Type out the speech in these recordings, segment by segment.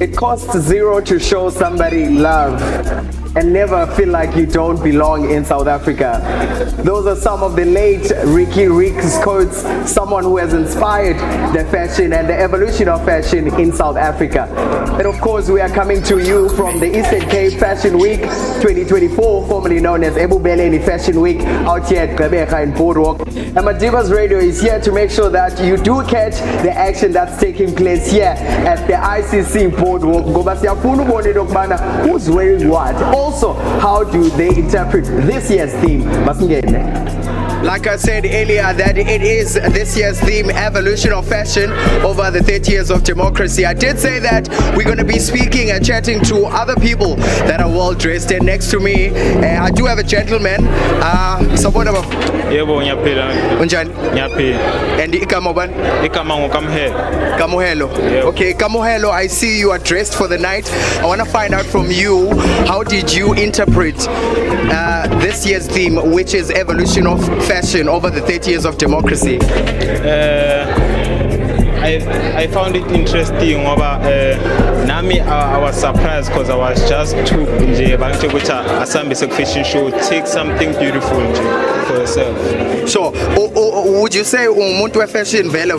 It costs zero to show somebody love and never feel like you don't belong in South Africa. Those are some of the late Ricky Rick's quotes, someone who has inspired the fashion and the evolution of fashion in South Africa. And of course, we are coming to you from the Eastern Cape Fashion Week 2024, formerly known as Ebubeleni Fashion Week, out here at Gqeberha in Boardwalk. And Madibaz Radio is here to make sure that you do catch the action that's taking place here at the ICC Boardwalk. Who's wearing what? Also, how do they interpret this year's theme? Like I said earlier, that it is this year's theme, evolution of fashion over the 30 years of democracy. I did say that we're going to be speaking and chatting to other people that are well dressed. And next to me, I do have a gentleman. Sabona Yebo ngiyaphila. Unjani? Ngiyaphila. And igama bani? Igama ngoKamohelo. Kamohelo. Okay, Kamohelo, I see you are dressed for the night. I want to find out from you, how did you interpret this year's theme, which is evolution of fashion over the 30 years of democracy? I found it interesting ngoba nami I was surprised because I was just too nje bangithe ukuthi asihambise ku fashion show, take something beautiful nje for yourself. So would you say umuntu we fashion vele?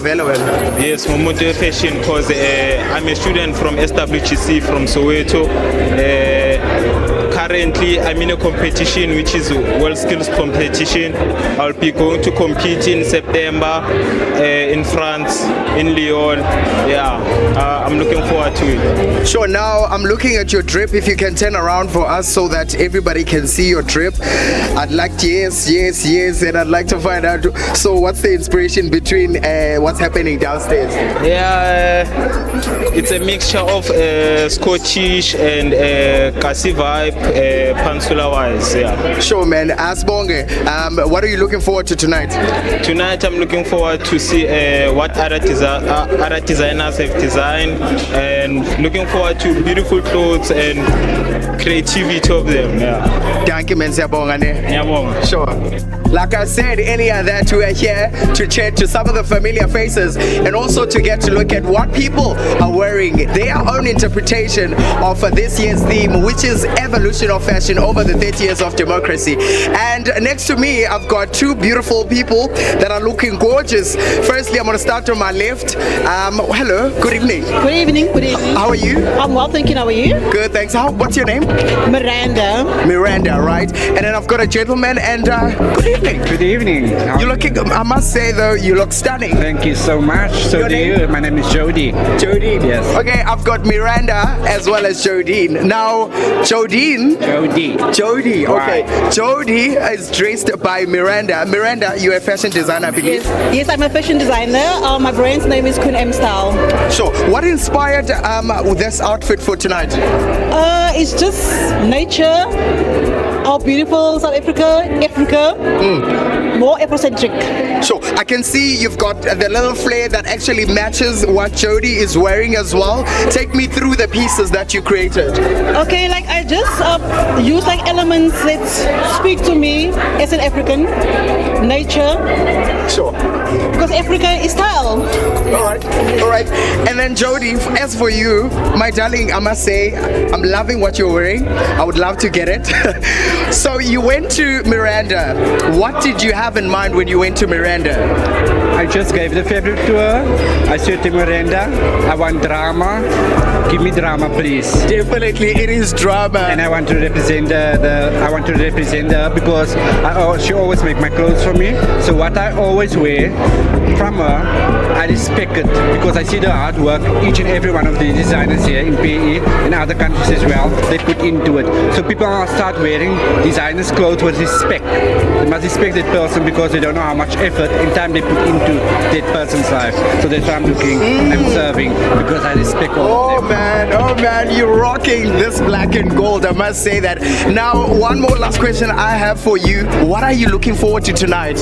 Yes, umuntu we fashion because I'm a student from SWGC from Soweto. Currently, I'm in a competition which is World Skills competition. I'll be going to compete in September in France, in Lyon. Yeah, I'm looking forward to it. Sure, now I'm looking at your drip. If you can turn around for us so that everybody can see your drip. I'd like to, yes, and I'd like to find out, so what's the inspiration between what's happening downstairs? Yeah, it's a mixture of Scottish and Kasi vibe. Pansula wise, yeah. Sure, man. Siyabonga. What are you looking forward to tonight? Tonight, I'm looking forward to see what other designers have designed, and looking forward to beautiful clothes and creativity of them. Yeah. Thank you, man. Siyabonga. Siyabonga. Sure. Like I said earlier, that we are here to chat to some of the familiar faces and also to get to look at what people are wearing, their own interpretation of this year's theme, which is evolution of fashion over the 30 years of democracy. And next to me, I've got two beautiful people that are looking gorgeous. Firstly, I'm going to start on my left. Hello, good evening. Good evening. How are you? I'm well, thank you. How are you? Good, thanks. What's your name? Miranda, right? And then I've got a gentleman, and good evening. Good evening. You're looking, I must say though, you look stunning. Thank you so much. So Your do name? you. My name is Jody. Jodine. Yes. Okay, I've got Miranda as well as Jodine. Now, Jody. Okay. Right. Jody is dressed by Miranda. Miranda, you're a fashion designer, I believe. Yes, I'm a fashion designer. My brand's name is Kun M Style. Sure. What inspired this outfit for tonight? It's just nature, our beautiful South Africa, more Afrocentric. So I can see you've got the little flare that actually matches what Jody is wearing as well. Take me through the pieces that you created. Okay, like I just use like elements that speak to me as an African, nature. Sure. Because Africa is style. All right. And then Jody, as for you, my darling, I must say, I'm loving what you're wearing. I would love to get it. So you went to Miranda. What did you have in mind when you went to Miranda? I just gave the fabric to her. I said to Miranda, I want drama. Give me drama, please. Definitely, it is drama. And I want to represent her because she always make my clothes for me. So what I always wear from her, I respect it because I see the hard work each and every one of the designers here in PE and other countries as well, they put into it. So people must start wearing designers' clothes with respect. They must respect that person because they don't know how much effort and time they put into that person's life. So that's why I'm looking and serving because I respect all of them. Oh man, you're rocking this black and gold, I must say that. Now, one more last question I have for you. What are you looking forward to tonight?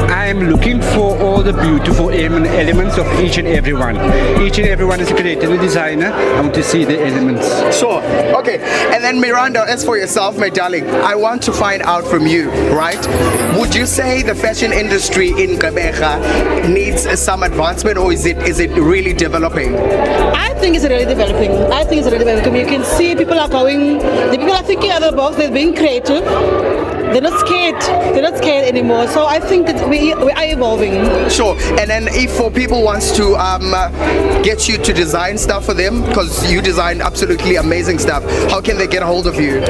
I'm looking for all the beautiful elements of each and every one. Each and every one is created a designer. I want to see the elements. Sure. Okay. And then Miranda, as for yourself, my darling, I want to find out from you, right? Would you say the fashion industry in needs some advancement, or is it really developing? I think it's really developing. I think it's really welcome. You can see people are going, the people are thinking out of the box, they're being creative. They're not scared. They're not scared anymore. So I think that we are evolving. Sure. And then if for people wants to get you to design stuff for them, because you design absolutely amazing stuff, how can they get a hold of you?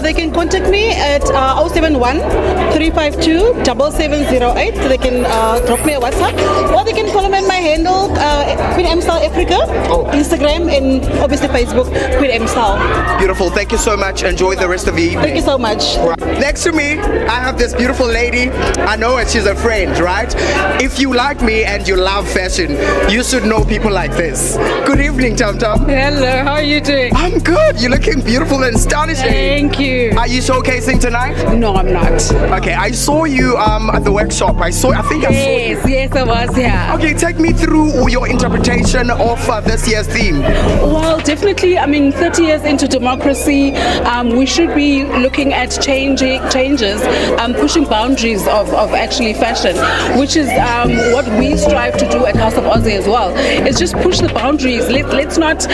They can contact me at 071-352-7708. They can drop me a WhatsApp, or they can follow me on my handle, Queen M Style Africa, Instagram, and obviously Facebook, Queen M Style. Beautiful. Thank you so much. Enjoy the rest of the evening. Thank you so much. Next to me, I have this beautiful lady. I know it, she's a friend, right? If you like me and you love fashion, you should know people like this. Good evening, Tam Tam. Hello, how are you doing? I'm good. You're looking beautiful and astonishing. Thank you. Are you showcasing tonight? No, I'm not. Okay, I saw you at the workshop. I saw you. Yes, I was here. Okay, take me through your interpretation of this year's theme. Well, definitely, 30 years into democracy, we should be looking at changes, pushing boundaries of actually fashion, which is what we strive to do at House of Aussie as well. It's just push the boundaries. Let's not,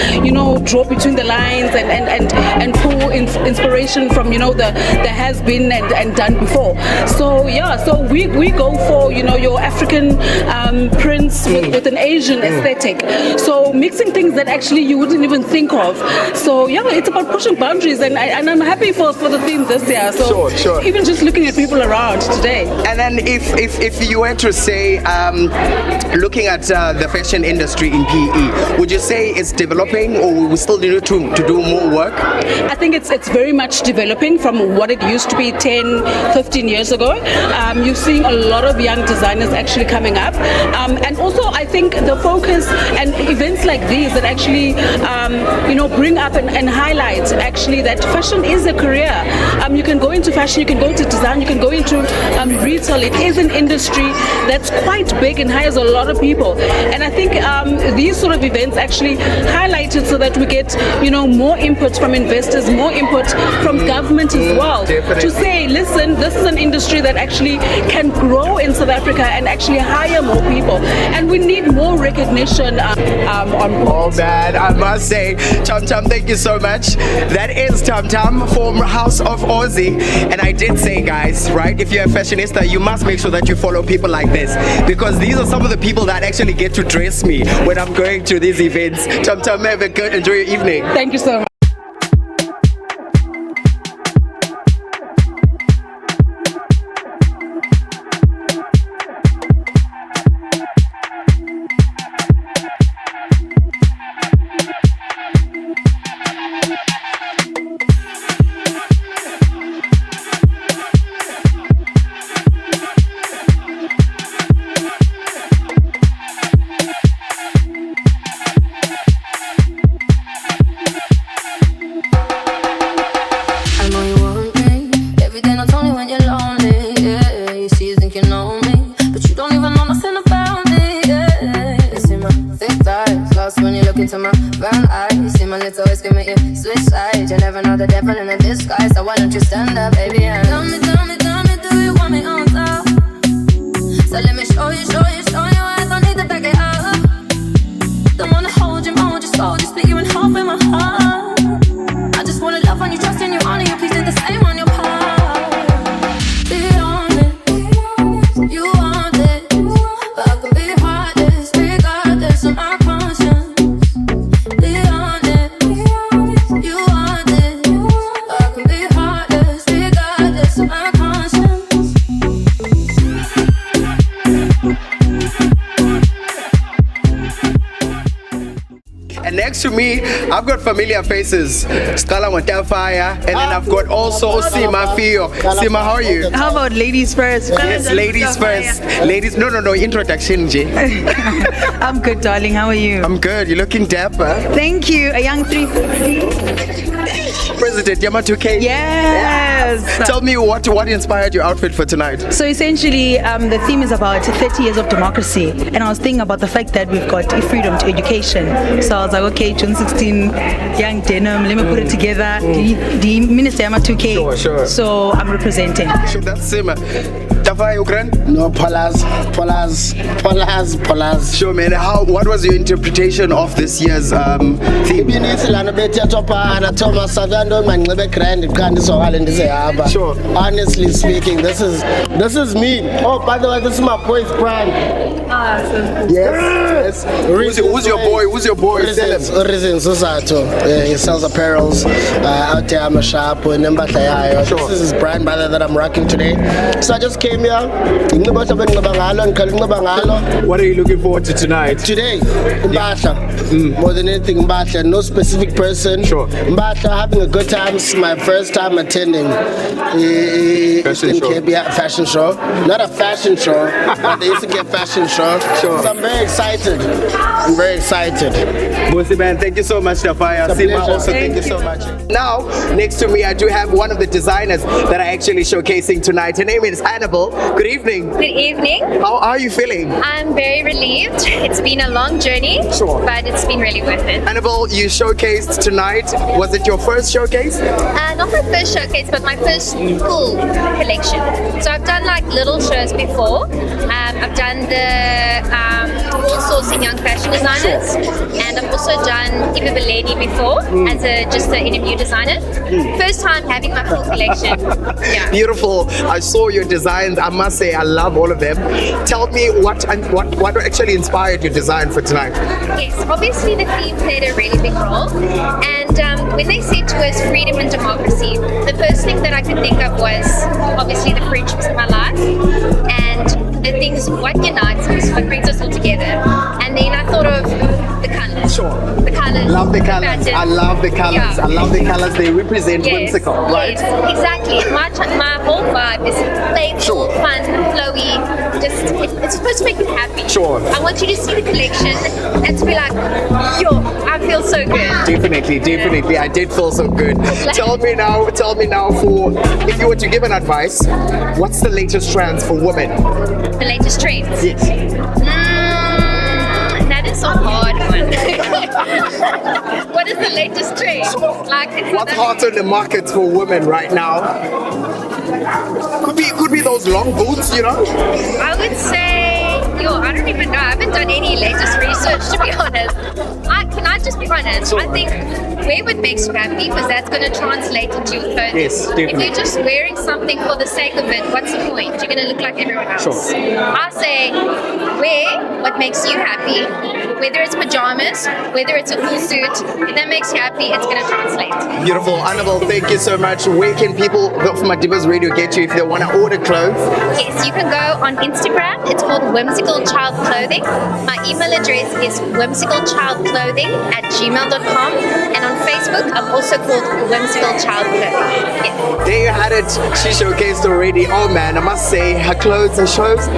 draw between the lines and pull inspiration from, the has been and done before. So we go for, your African prints with an Asian aesthetic. So mixing things that actually you wouldn't even think of. So it's about pushing boundaries, and I'm happy for the theme this year. So sure. Even just looking at people around today. And then if you were to say, looking at the fashion industry in PE, would you say it's developing, or we still need to do more work? I think it's very much developing from what it used to be 10, 15 years ago. You're seeing a lot of young designers actually coming up. And also I think the focus and events like these that actually, bring up and highlight actually that fashion is a career. You can go into fashion, you can go into design, you can go into retail. It is an industry that's quite big and hires a lot of people. And I think these sort of events actually highlight it so that we get, more input from investors, more input from government as well. Definitely. To say, listen, this is an industry that actually can grow in South Africa and actually hire more people. And we need more recognition on board. Oh man, I must say, Tam Tam, thank you so much. That is Tam Tam from House of Aussie. And I did say, guys, right, if you're a fashionista, you must make sure that you follow people like this, because these are some of the people that actually get to dress me when I'm going to these events. Tam Tam, have a good, enjoy your evening. Thank you so much. To me, I've got familiar faces. Scala Fire, and then I've got also Sima Fio. Sima, how are you? How about ladies first? Yes, ladies first. Ladies, no, introduction, J. I'm good, darling. How are you? I'm good. You're looking dapper. Thank you. A young 350. President Yama2K. Yes. Tell me what inspired your outfit for tonight. So essentially, the theme is about 30 years of democracy, and I was thinking about the fact that we've got a freedom to education. So I was like, okay, June 16, young denim, let me put it together. The Minister Yama2K. Sure. So I'm representing. Sure, that's Sima. Stafai, Ukraine? No, Polas. Sure, man. What was your interpretation of this year's theme? Sure. Honestly speaking, this is me. Oh, by the way, this is my boy's brand. Yes. Who's your boy? Reason Susato. He sells apparels out there. I'm a shop. Sure. This is his brand that I'm rocking today. So I just came here. What are you looking forward to tonight? Today, Mbasha. More than anything, Mbasha. No specific person. Sure. Mbasha, having a good time. This is my first time attending fashion show. Not a fashion show, but the Incase fashion show. Sure. So I'm very excited. Bossy man, thank you so much, Stafai. Sima also, thank you so much. Now, next to me, I do have one of the designers that are actually showcasing tonight. Her name is Annabelle. Good evening. Good evening. How are you feeling? I'm very relieved. It's been a long journey, but it's been really worth it. Annabelle, you showcased tonight. Was it your first showcase? Not my first showcase, but my first full collection. So I've done like little shows before. I've done the full sourcing young fashion designers, and I've also done Siyabulela before as just an interview designer. First time having my full collection. Yeah. Beautiful. I saw your designs. I must say, I love all of them. Tell me what actually inspired your design for tonight? Yes, obviously the theme played a really big role, and when they said to us freedom and democracy, the first thing that I could think of was obviously the friendships in my life and the things, what unites us, what brings us all together. And then I thought of the colors. Sure. The colors. Love the colors. Patterns. I love the colors. Yeah. I love the colors. They represent whimsical, right? Yes, exactly. My whole vibe is playful, fun, flowy. Just it's supposed to make you happy. Sure. I want you to see the collection and to be like, yo, I feel so good. Definitely. I did feel so good. Tell me now, for if you were to give an advice, what's the latest trends for women? The latest trends. Yes. That is a hard one. What is the latest trend? What's hot on the market for women right now? Could be those long boots, you know? I would say, I don't even know. I haven't done any latest research, to be honest. Can I just be honest? I think wear what makes you happy, because that's going to translate into your clothing. Yes, definitely. If you're just wearing something for the sake of it, what's the point? You're going to look like everyone else. Sure. I say, wear what makes you happy. Whether it's pajamas, whether it's a full suit, if that makes you happy, it's going to translate. Beautiful. Annabelle, thank you so much. Where can people from Madibaz Radio get you if they want to order clothes? Yes, you can go on Instagram. It's called Whimsical Child Clothing. My email address is whimsicalchildclothing@gmail.com, and on Facebook, I'm also called Whimsical Child Clothing. Yes. There you had it. She showcased already. Oh man, I must say, her clothes and shows.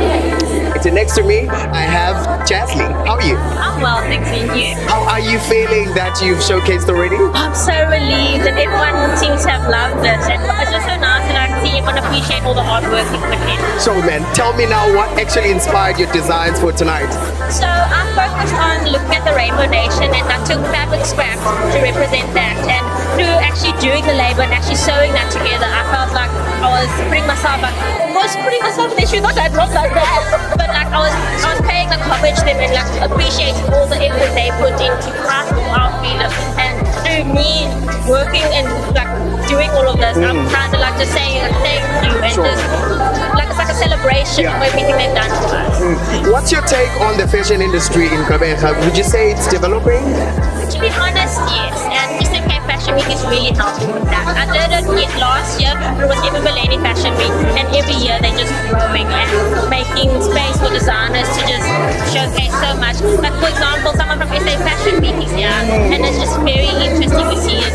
Next to me, I have Shadley. How are you? I'm well, thanks, and you? How are you feeling that you've showcased already? I'm so relieved, and everyone seems to have loved this, and it's just so nice that I can see everyone appreciate all the hard work you put in. So man, tell me now what actually inspired your designs for tonight? So I focused on looking at the Rainbow Nation, and I took fabric scraps to represent that, and through actually doing the labor and actually sewing that together, I felt like I was putting myself in the shoes, not like that, but like I was paying like homage to them and like appreciating all the effort they put into crafting our freedom. And through me working and like doing all of this, I'm kind of like just saying like, thank you, and just like it's like a celebration of everything they've done for us. What's your take on the fashion industry in Gwangqa? Would you say it's developing? To be honest, yes, and just Fashion Week is really helping with that. I did it last year, it was Siyabulela Fashion Week, and every year they're just growing and making space for designers to just showcase so much. Like for example, someone from SA Fashion Week is here, and it's just very interesting to see it.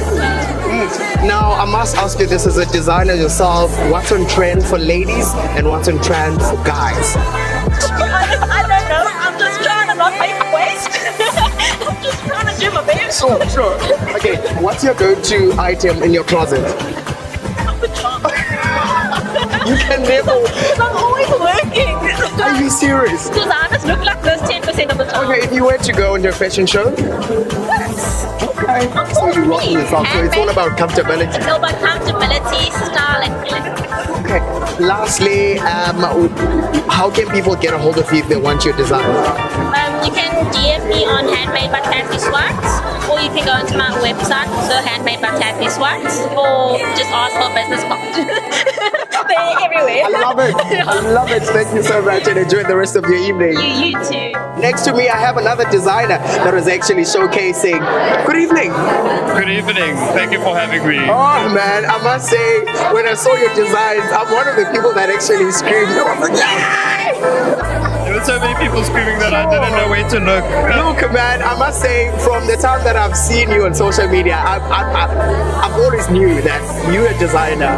Now, I must ask you this as a designer yourself, what's on trend for ladies and what's on trend for guys? I don't know, I'm just trying to not make a waste. I'm just trying to do my best. Sure. Okay, what's your go-to item in your closet? You can never. I'm always working. Are you serious? Designers look like this 10% of the time. Okay, if you were to go on your fashion show? Yes. Okay. So you're rocking yourself. So it's all about comfortability. It's all about comfortability, style, and feeling. Okay. Lastly, how can people get a hold of you if they want your design? You can DM me on Handmade by Kathy Swartz, or you can go into my website, so Handmade by Kathy Swartz, or just ask for a business card. They're everywhere. I love it. I love it. Thank you so much and enjoy the rest of your evening. You too. Next to me, I have another designer that was actually showcasing. Good evening. Good evening. Thank you for having me. Oh man, I must say, when I saw your designs, I'm one of the people that actually screamed. I was like, yeah! There were so many people screaming that I didn't know where to look. Look, man, I must say, from the time that I've seen you on social media, I've always knew that you're a designer.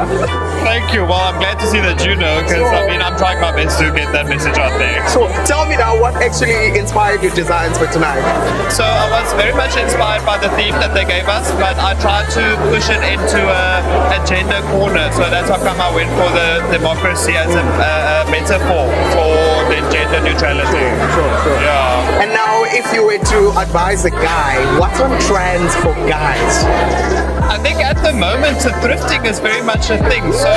Thank you. Well, I'm glad to see that you know, because I mean, I'm trying my best to get that message out there. So tell me now, what actually inspired your designs for tonight? So I was very much inspired by the theme that they gave us, but I tried to push it into a gender corner. So that's how come I went for the democracy as a metaphor for the gender neutrality. Sure. Yeah. And now, if you were to advise a guy, what's on trends for guys? I think at the moment, thrifting is very much a thing. So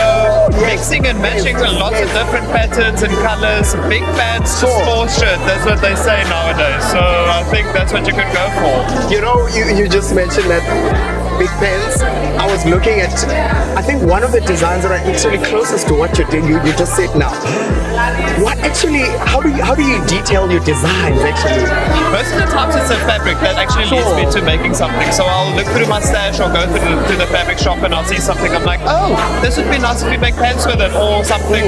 mixing and matching with lots of different patterns and colors, big pants to small shirt. That's what they say nowadays. So I think that's what you could go for. You know, you just mentioned that big pants. I was looking at, I think one of the designs that are actually closest to what you're doing, you just said now. What actually, how do you detail your designs actually? Most of the times it's a fabric that actually leads me to making something. So I'll look through my stash or go to the fabric shop and I'll see something. I'm like, oh, this would be nice if we make pants with it or something,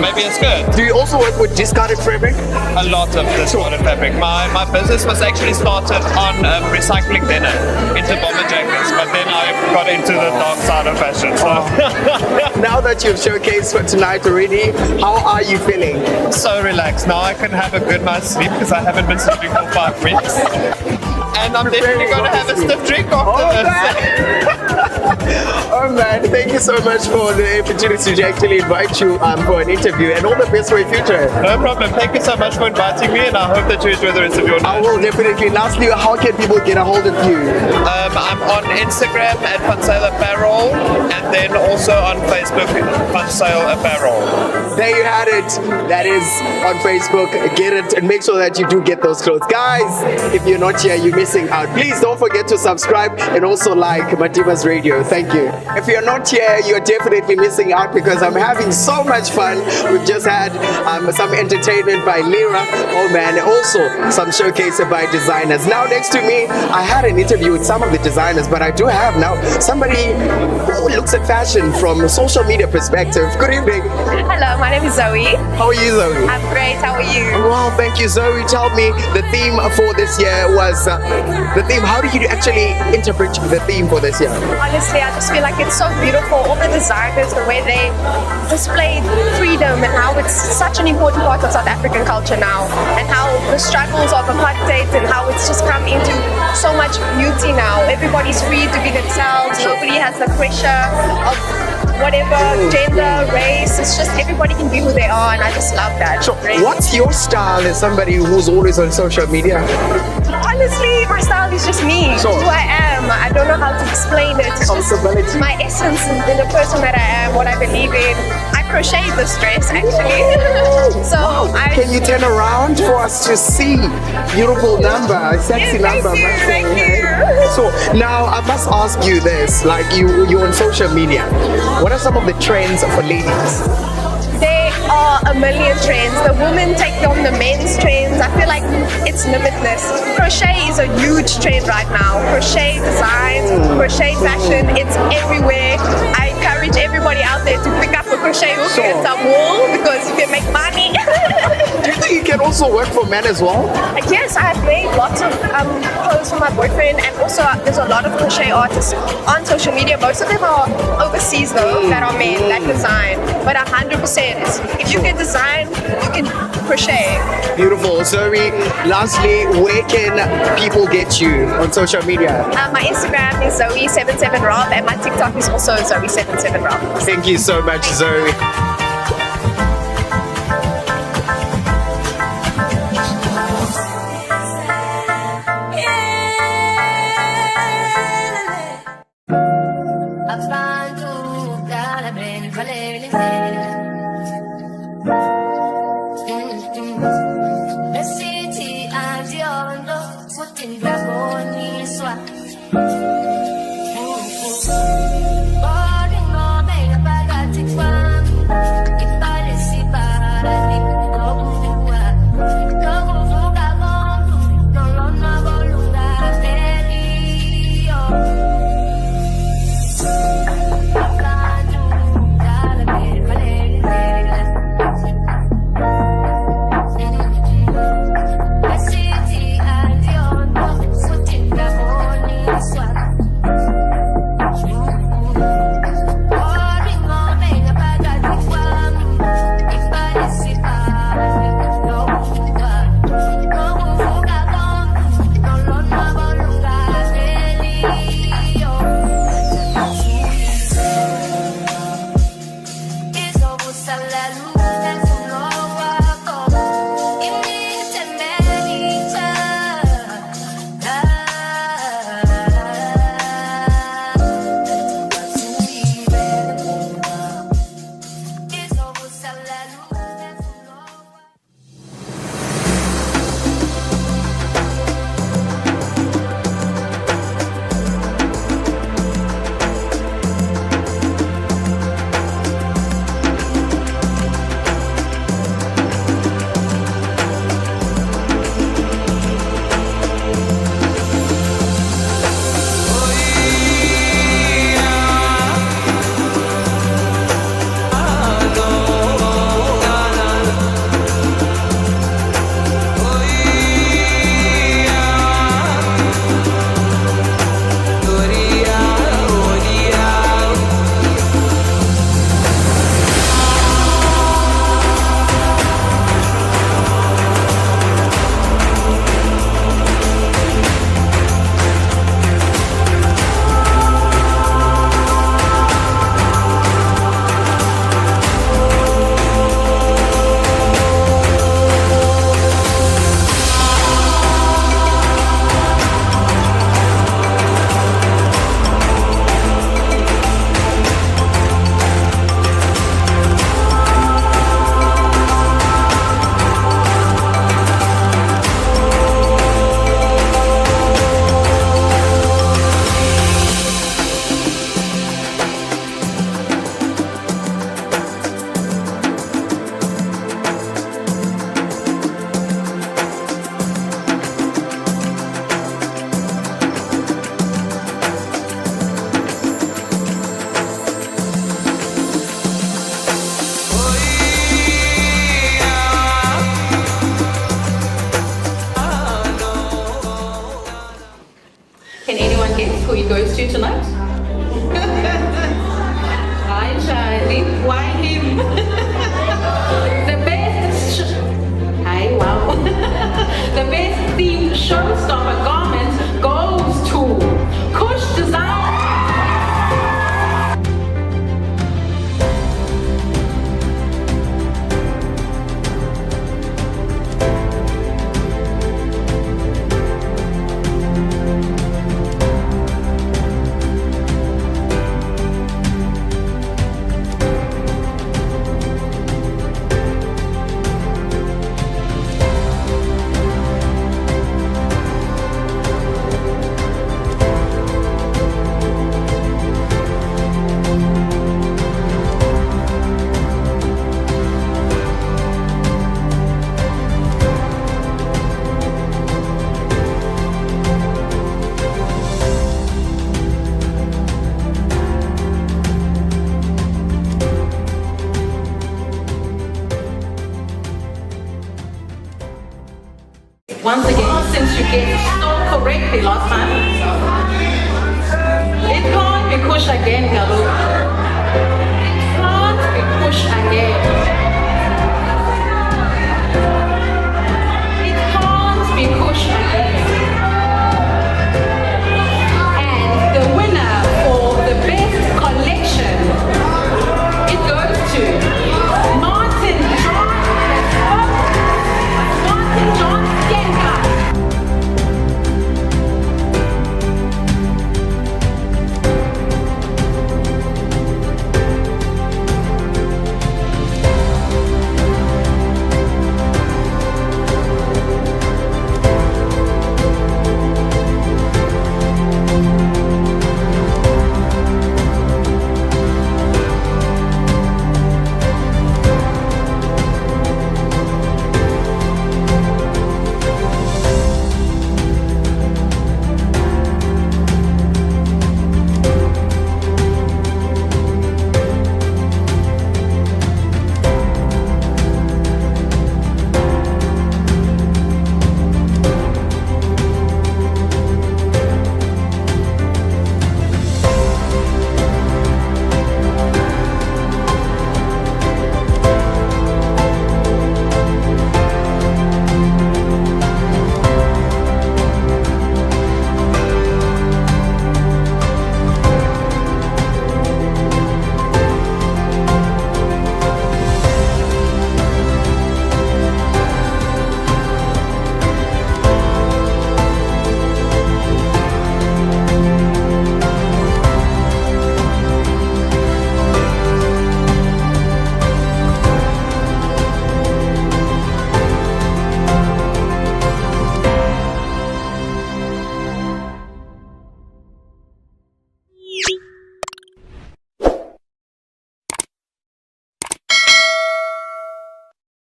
maybe a skirt. Do you also work with discarded fabric? A lot of discarded fabric. My business was actually started on recycling denim into bomber jackets, but then I got into the dark side of fashion. So. Now that you've showcased for tonight already, how are you feeling? So relaxed. Now I can have a good night's sleep because I haven't been sleeping for 5 weeks. And I'm definitely going to have a stiff drink after this. Oh man, thank you so much for the opportunity to actually invite you for an interview, and all the best for your future. No problem. Thank you so much for inviting me, and I hope that you enjoy the rest of your night. I will definitely. Lastly, how can people get a hold of you? I'm on Instagram at Fansale Apparel, and then also on Facebook, Fansale Apparel. There you had it. That is on Facebook. Get it and make sure that you do get those clothes. Guys, if you're not here, you're missing out. Please don't forget to subscribe and also like Madibaz Radio. Thank you. If you're not here, you're definitely missing out because I'm having so much fun. We've just had some entertainment by Lyra. Oh man, also some showcase by designers. Now next to me, I had an interview with some of the designers, but I do have now somebody who looks at fashion from a social media perspective. Good evening. Hello, my name is Zoe. How are you, Zoe? I'm great, how are you? Well, thank you, Zoe. Tell me, the theme for this year was the theme. How do you actually interpret the theme for this year? Honestly, I just feel like it's so beautiful. All the designers, the way they displayed freedom and how it's such an important part of South African culture now, and how the struggles of apartheid and how it's just come into so much beauty now. Everybody's free to be themselves. Nobody has the pressure of whatever gender, race. It's just everybody can be who they are, and I just love that. So, what's your style as somebody who's always on social media? Honestly, my style is just me. It's who I am. I don't know how to explain it. It's just my essence in the person that I am, what I believe in. I crochet this dress actually. So can you turn around for us to see? Beautiful number, sexy number. Thank you. So now I must ask you this: like you're on social media. What are some of the trends for ladies? There are a million trends. The women take on the men's trends. I feel like it's limitless. Crochet is a huge trend right now. Crochet designs, crochet fashion, it's everywhere. I encourage everybody out there to pick up a crochet hook and some wool because you can make money. Do you think you can also work for men as well? Yes, I have made lots of clothes for my boyfriend, and also there's a lot of crochet artists on social media. Most of them are overseas though, that are men that design. But 100%, if you can design, you can crochet. Beautiful. Zoe, lastly, where can people get you on social media? My Instagram is Zoe77Rob, and my TikTok is also Zoe77Rob. Thank you so much, Zoe. Abantu dala bene valele Besiti andiondo Sutinda boniswa Body ngome ngabagati kwami Ipale sibali Kokuwa Kokuvuka kondu Nolona volunga Felicia who he goes to tonight? Hi, Shadley. Why him? The best. Hi, wow. The best themed Showstopper garment goes to Kush Design. Once again, since you guessed so correctly last time, it can't be Kush again, Galo.